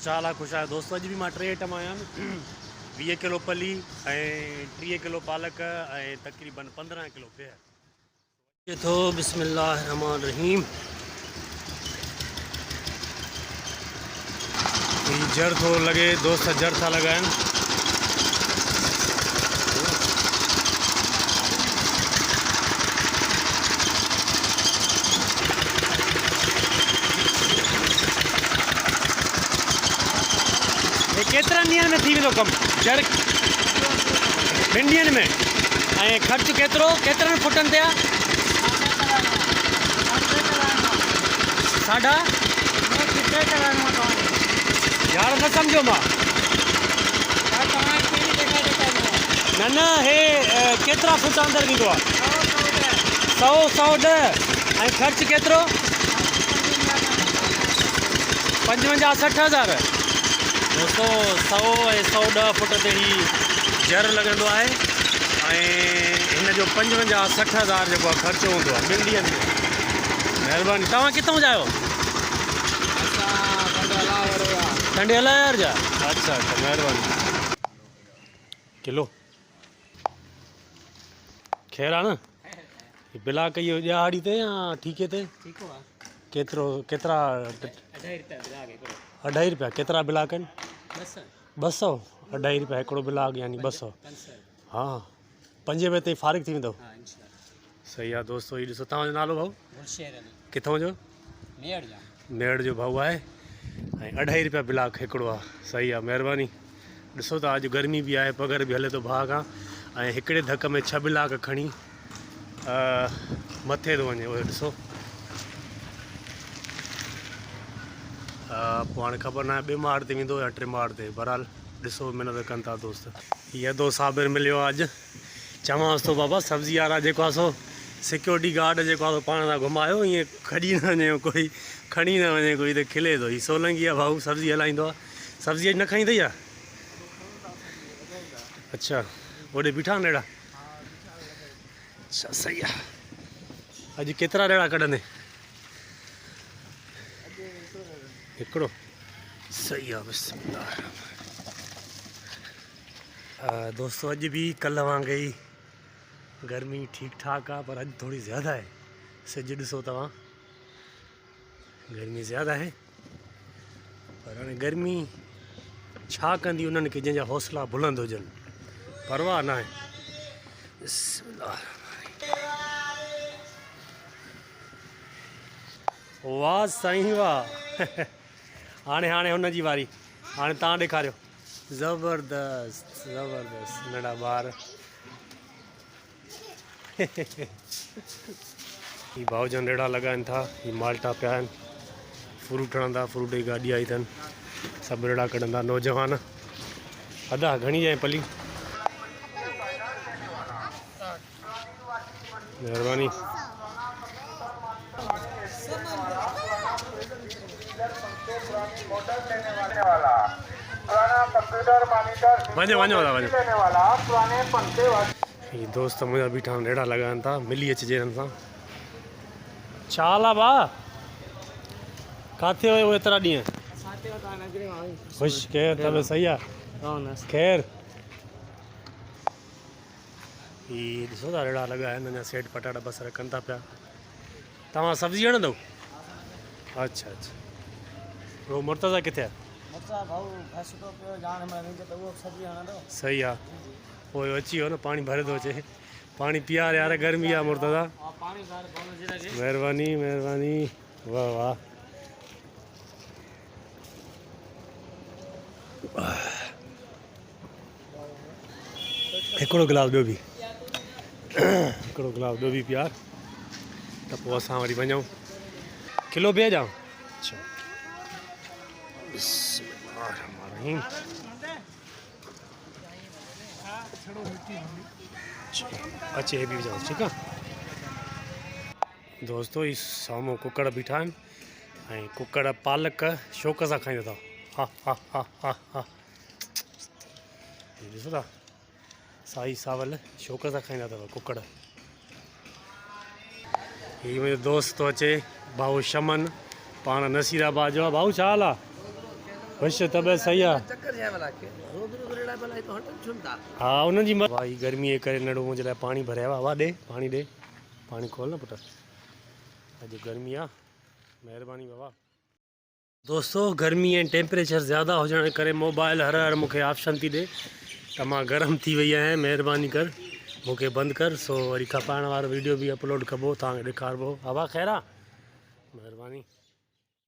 चाला खुश आहियो दोस्तों। अॼु बि मां 3 आइटम आया आहिनि। 20 किलो पली ऐं 30 किलो पालक ऐं तक़रीबन 15 किलो बिह। ये तो बिस्मिल्लाह रहमान रहीम। जर थो लॻे दोस्त, जर था लॻाइनि। केतिरनि ॾींहंनि में थी वेंदो कमु जर? 2 ॾींहंनि में। ऐं ख़र्चु केतिरो, केतिरनि फुटनि ते आहे? साढा यार न सम्झो मां। न न, हे केतिरा फुट अंदरि ईंदो आहे? 100 110। ऐं ख़र्चु केतिरो? 55-60 हज़ार। दोस्तों 100 ऐं 110 फुट ते ही जर लॻंदो आहे ऐं हिन जो 55-60 हज़ार जेको आहे ख़र्चो हूंदो आहे 2 ॾींहंनि में। महिरबानी। तव्हां किथां जा आहियो? ठंडे हलायर जा। अच्छा अच्छा, महिरबानी। किलो ख़ैर आहे न? ब्लाक इहो ॾियाड़ी ते या ठीके ते? केतिरो, केतिरा? 2.5 रुपया। केतिरा ब्लाक आहिनि? 200। 2.5 रुपया हिकिड़ो ब्लाक, यानी 200। हा, 5 बजे ताईं फारिग थी वेंदो। सही आहे दोस्तों। हीउ ॾिसो, तव्हांजो नालो भाऊ? किथां जो? मेड़ जो भाऊ आहे ऐं 2.5 रुपया ब्लाक हिकिड़ो आहे। सही आहे, महिरबानी। ॾिसो था, अॼु गर्मी बि आहे, पघर बि हले थो भाउ खां, ऐं हिकिड़े धक में 6 ब्लाक खणी मथे थो वञे। उहो ॾिसो। पोइ हाणे ख़बर न आहे 2 माड़ ते वेंदो या 3 माड़ ते। बहरहाल ॾिसो, महिनत कनि था दोस्त। हीअ दो साबिर मिलियो आहे अॼु। चवांसि थो बाबा सब्ज़ी वारा जेको आहे सो सिक्योरिटी गार्ड जेको आहे पाण सां घुमायो, ईअं खड़ी न वञे कोई, खणी न वञे कोई, त खिले थो। हीउ सोलंगी आहे भाऊ, सब्ज़ी हलाईंदो आहे। सब्ज़ी अॼु न खणी अथई आहे? अच्छा, होॾे बीठा आहिनि रेड़ा? अच्छा, सही आहे। अॼु केतिरा रेड़ा कढंदे? हिकिड़ो। सही आहे, बिस्मिल्लाह। दोस्तों अॼु बि कल्ह वांगुरु ई गर्मी ठीक ठाक आहे, पर अॼु थोड़ी ज़्यादा है। सिज ॾिसो तव्हां, गर्मी ज़्यादा है। पर हाणे गर्मी छा कंदी उन्हनि खे जंहिंजा हौसला बुलंद हुजनि, परवाह न आहे। वाह साईं वाह। हाणे हाणे हुनजी वारी। हाणे तव्हां ॾेखारियो। ज़बरदस्त ज़बरदस्त नंढा ॿार। ही भाउजन रेड़ा लगाइन था। ही माल्टा पिया आहिनि, फ्रूट हणंदा। फ्रूट जी गाॾी आई अथनि, सभु रेड़ा कढंदा नौजवान। अदा घणी जाए पली? महिरबानी। वञो वञो वञो। ही दोस्त मुंहिंजा बीठा आहिनि, रेड़ा लॻाइनि था। मिली अचिजे हिननि सां। छा हाल आहे भाउ? किथे हुयो एतिरा ॾींहं? ख़ुशि ख़ैर, तबियत सही आहे? ख़ैर। ही ॾिसो था, रेड़ा लॻा आहिनि। अञा सेठ पटाटा बसर कनि था पिया। तव्हां सब्ज़ी हणंदव? अच्छा अच्छा। वो मुर्तज़ा किथे आहे? सही आहे। पोइ अची वियो न, पाणी भरे थो अचे। पाणी पीआरे यार, गर्मी आहे मुर्तज़ा। महिरबानी महिरबानी। वाह वाह। हिकिड़ो गिलास ॿियो बि, हिकिड़ो गिलास ॿियो बि पीआर, त पोइ असां वरी वञूं। किलो बिह ॾियां? अच्छा। अचे हे बि विझां, ठीकु आहे दोस्तों। ही साम्हूं कुकड़ बीठा आहिनि ऐं कुकड़ पालक शौक़ सां खाईंदा अथव। हा हा हा हा हा। ॾिसो था, साई सावल शौक़ सां खाईंदा अथव कुकड़। हीउ मुंहिंजो दोस्त थो अचे, भाऊ शमन, पाण नसीराबाद जो आहे। भाऊ छा हाल आहे? वैसे तबियत सही आहे चक्कर जाए वाला के रोज रोज रेड़ा भला तो हटन छुंदा हा उन्हनि जी भाई गर्मी जे करे नड़ो मुंहिंजे लाइ पाणी भरिया हुआ ॾे पाणी खोल न पुटु अॼु गर्मी आहे महिरबानी बाबा दोस्तों गर्मी ऐं टेम्परेचर ज़्यादा हुजण जे करे मोबाइल हर मूंखे ऑप्शन थी ॾे त मां गरम थी वई आहियां महिरबानी कर मूंखे बंदि कर सो वरी खपाइण वारो वीडियो बि अपलोड कबो तव्हांखे ॾेखारिबो हवा ख़ैर आहे महिरबानी।